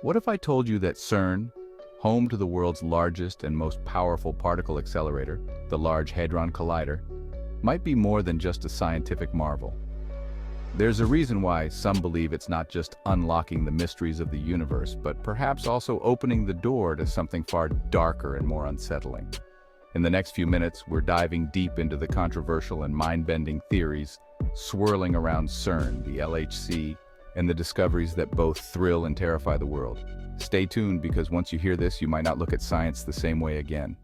What if I told you that CERN, home to the world's largest and most powerful particle accelerator, the Large Hadron Collider, might be more than just a scientific marvel? There's a reason why some believe it's not just unlocking the mysteries of the universe, but perhaps also opening the door to something far darker and more unsettling. In the next few minutes, we're diving deep into the controversial and mind-bending theories swirling around CERN, the LHC, and the discoveries that both thrill and terrify the world. Stay tuned, because once you hear this, you might not look at science the same way again.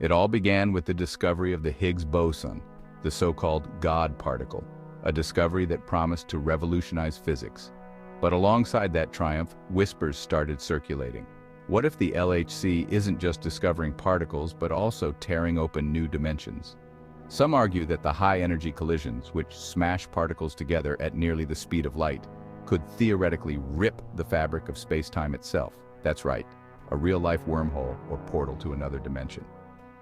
It all began with the discovery of the Higgs boson, the so-called God particle, a discovery that promised to revolutionize physics. But alongside that triumph, whispers started circulating. What if the LHC isn't just discovering particles, but also tearing open new dimensions? Some argue that the high-energy collisions, which smash particles together at nearly the speed of light, could theoretically rip the fabric of space-time itself. That's right, a real-life wormhole or portal to another dimension.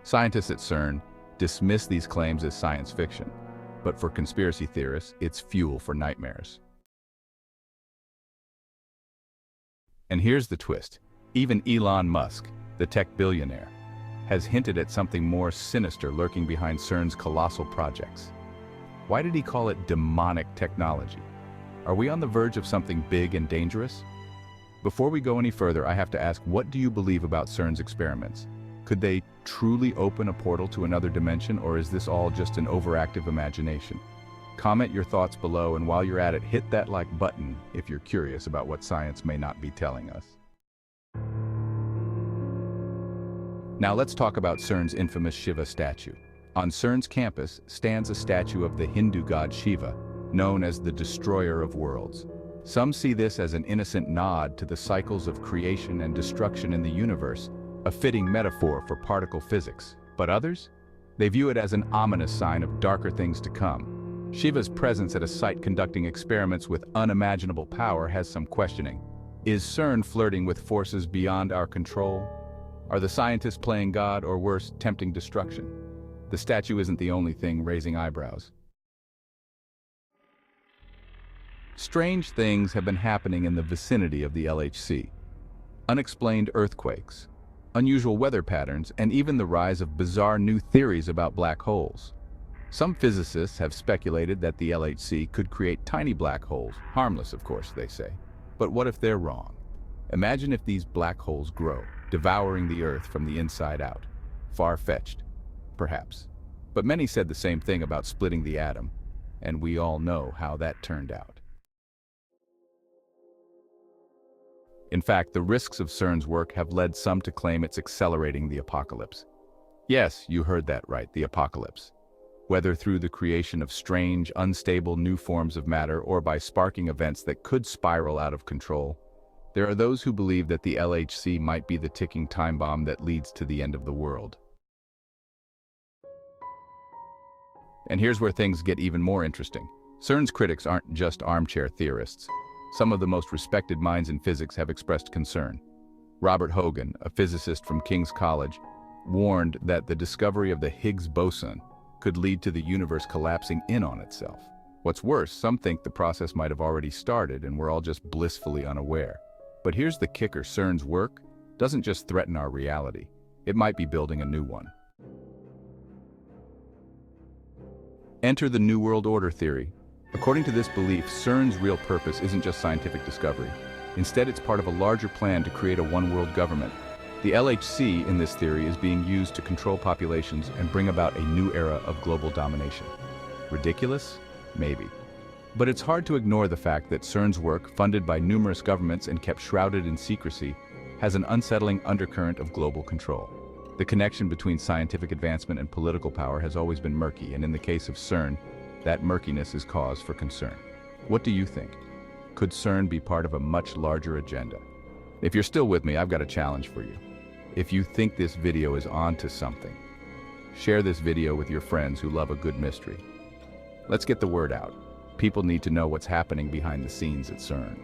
Scientists at CERN dismiss these claims as science fiction, but for conspiracy theorists, it's fuel for nightmares. And here's the twist. Even Elon Musk, the tech billionaire, has hinted at something more sinister lurking behind CERN's colossal projects. Why did he call it demonic technology? Are we on the verge of something big and dangerous? Before we go any further, I have to ask, what do you believe about CERN's experiments? Could they truly open a portal to another dimension, or is this all just an overactive imagination? Comment your thoughts below, and while you're at it, hit that like button if you're curious about what science may not be telling us. Now let's talk about CERN's infamous Shiva statue. On CERN's campus stands a statue of the Hindu god Shiva, known as the Destroyer of Worlds. Some see this as an innocent nod to the cycles of creation and destruction in the universe, a fitting metaphor for particle physics. But others? They view it as an ominous sign of darker things to come. Shiva's presence at a site conducting experiments with unimaginable power has some questioning. Is CERN flirting with forces beyond our control? Are the scientists playing God, or worse, tempting destruction? The statue isn't the only thing raising eyebrows. Strange things have been happening in the vicinity of the LHC. Unexplained earthquakes, unusual weather patterns, and even the rise of bizarre new theories about black holes. Some physicists have speculated that the LHC could create tiny black holes, harmless of course, they say. But what if they're wrong? Imagine if these black holes grow, devouring the Earth from the inside out. Far-fetched, perhaps. But many said the same thing about splitting the atom, and we all know how that turned out. In fact, the risks of CERN's work have led some to claim it's accelerating the apocalypse. Yes, you heard that right, the apocalypse. Whether through the creation of strange, unstable new forms of matter, or by sparking events that could spiral out of control, there are those who believe that the LHC might be the ticking time bomb that leads to the end of the world. And here's where things get even more interesting. CERN's critics aren't just armchair theorists. Some of the most respected minds in physics have expressed concern. Robert Hogan, a physicist from King's College, warned that the discovery of the Higgs boson could lead to the universe collapsing in on itself. What's worse, some think the process might have already started and we're all just blissfully unaware. But here's the kicker: CERN's work doesn't just threaten our reality, it might be building a new one. Enter the New World Order theory. According to this belief, CERN's real purpose isn't just scientific discovery. Instead, it's part of a larger plan to create a one-world government. The LHC, in this theory, is being used to control populations and bring about a new era of global domination. Ridiculous? Maybe. But it's hard to ignore the fact that CERN's work, funded by numerous governments and kept shrouded in secrecy, has an unsettling undercurrent of global control. The connection between scientific advancement and political power has always been murky, and in the case of CERN, that murkiness is cause for concern. What do you think? Could CERN be part of a much larger agenda? If you're still with me, I've got a challenge for you. If you think this video is onto something, share this video with your friends who love a good mystery. Let's get the word out. People need to know what's happening behind the scenes at CERN.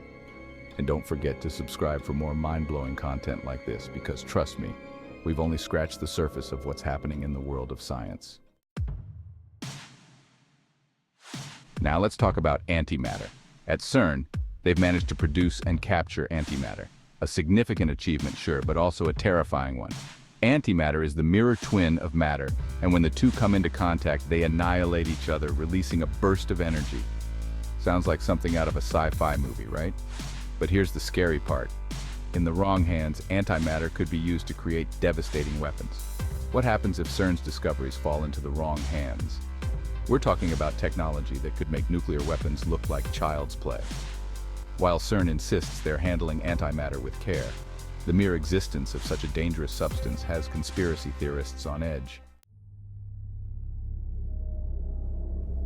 And don't forget to subscribe for more mind-blowing content like this, because trust me, we've only scratched the surface of what's happening in the world of science. Now let's talk about antimatter. At CERN, They've managed to produce and capture antimatter. A significant achievement, sure, but also a terrifying one. Antimatter is the mirror twin of matter, and when the two come into contact, they annihilate each other, releasing a burst of energy. Sounds like something out of a sci-fi movie, right? But here's the scary part. In the wrong hands, antimatter could be used to create devastating weapons. What happens if CERN's discoveries fall into the wrong hands? We're talking about technology that could make nuclear weapons look like child's play. While CERN insists they're handling antimatter with care, the mere existence of such a dangerous substance has conspiracy theorists on edge.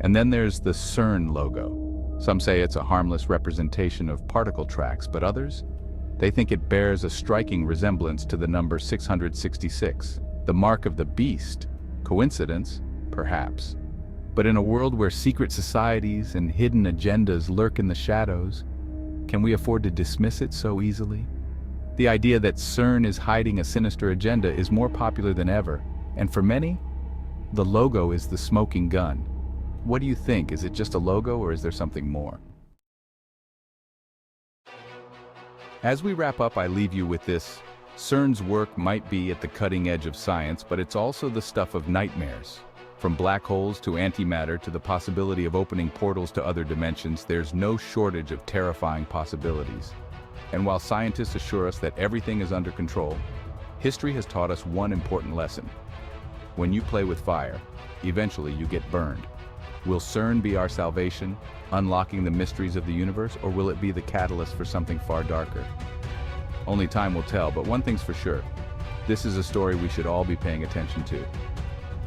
And then there's the CERN logo. Some say it's a harmless representation of particle tracks, but others? They think it bears a striking resemblance to the number 666, the mark of the beast. Coincidence? Perhaps. But in a world where secret societies and hidden agendas lurk in the shadows, can we afford to dismiss it so easily? The idea that CERN is hiding a sinister agenda is more popular than ever, and for many, the logo is the smoking gun. What do you think? Is it just a logo, or is there something more? As we wrap up, I leave you with this. CERN's work might be at the cutting edge of science, but it's also the stuff of nightmares. From black holes to antimatter to the possibility of opening portals to other dimensions, there's no shortage of terrifying possibilities. And while scientists assure us that everything is under control, history has taught us one important lesson. When you play with fire, eventually you get burned. Will CERN be our salvation, unlocking the mysteries of the universe, or will it be the catalyst for something far darker? Only time will tell, but one thing's for sure. This is a story we should all be paying attention to.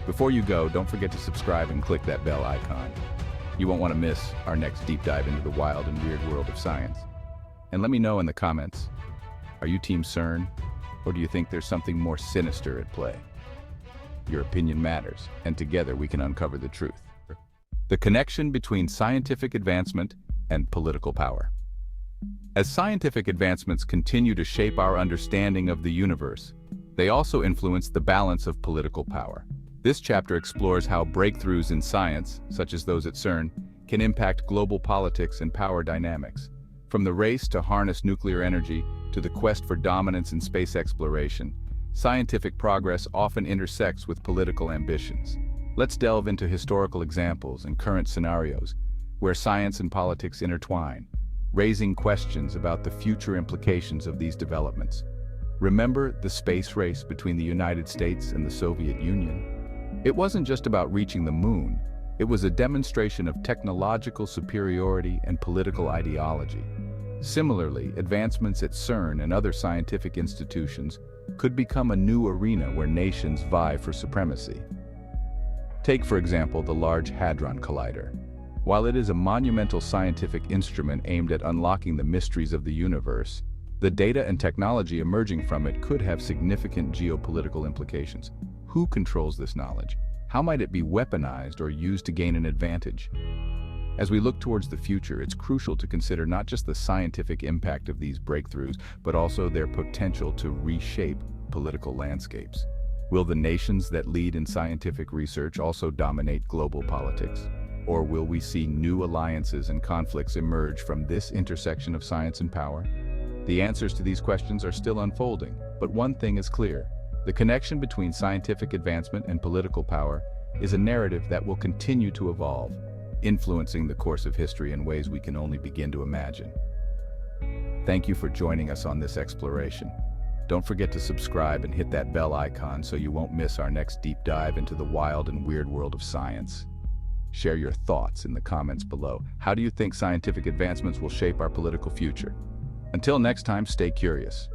Before you go, don't forget to subscribe and click that bell icon. You won't want to miss our next deep dive into the wild and weird world of science. And let me know in the comments, are you Team CERN, or do you think there's something more sinister at play? Your opinion matters, and together we can uncover the truth. The connection between scientific advancement and political power. As scientific advancements continue to shape our understanding of the universe, they also influence the balance of political power. This chapter explores how breakthroughs in science, such as those at CERN, can impact global politics and power dynamics. From the race to harness nuclear energy to the quest for dominance in space exploration, scientific progress often intersects with political ambitions. Let's delve into historical examples and current scenarios where science and politics intertwine, raising questions about the future implications of these developments. Remember the space race between the United States and the Soviet Union? It wasn't just about reaching the moon. It was a demonstration of technological superiority and political ideology. Similarly, advancements at CERN and other scientific institutions could become a new arena where nations vie for supremacy. Take, for example, the Large Hadron Collider. While it is a monumental scientific instrument aimed at unlocking the mysteries of the universe, the data and technology emerging from it could have significant geopolitical implications. Who controls this knowledge? How might it be weaponized or used to gain an advantage? As we look towards the future, it's crucial to consider not just the scientific impact of these breakthroughs, but also their potential to reshape political landscapes. Will the nations that lead in scientific research also dominate global politics? Or will we see new alliances and conflicts emerge from this intersection of science and power? The answers to these questions are still unfolding, but one thing is clear. The connection between scientific advancement and political power is a narrative that will continue to evolve, influencing the course of history in ways we can only begin to imagine. Thank you for joining us on this exploration. Don't forget to subscribe and hit that bell icon so you won't miss our next deep dive into the wild and weird world of science. Share your thoughts in the comments below. How do you think scientific advancements will shape our political future? Until next time, stay curious.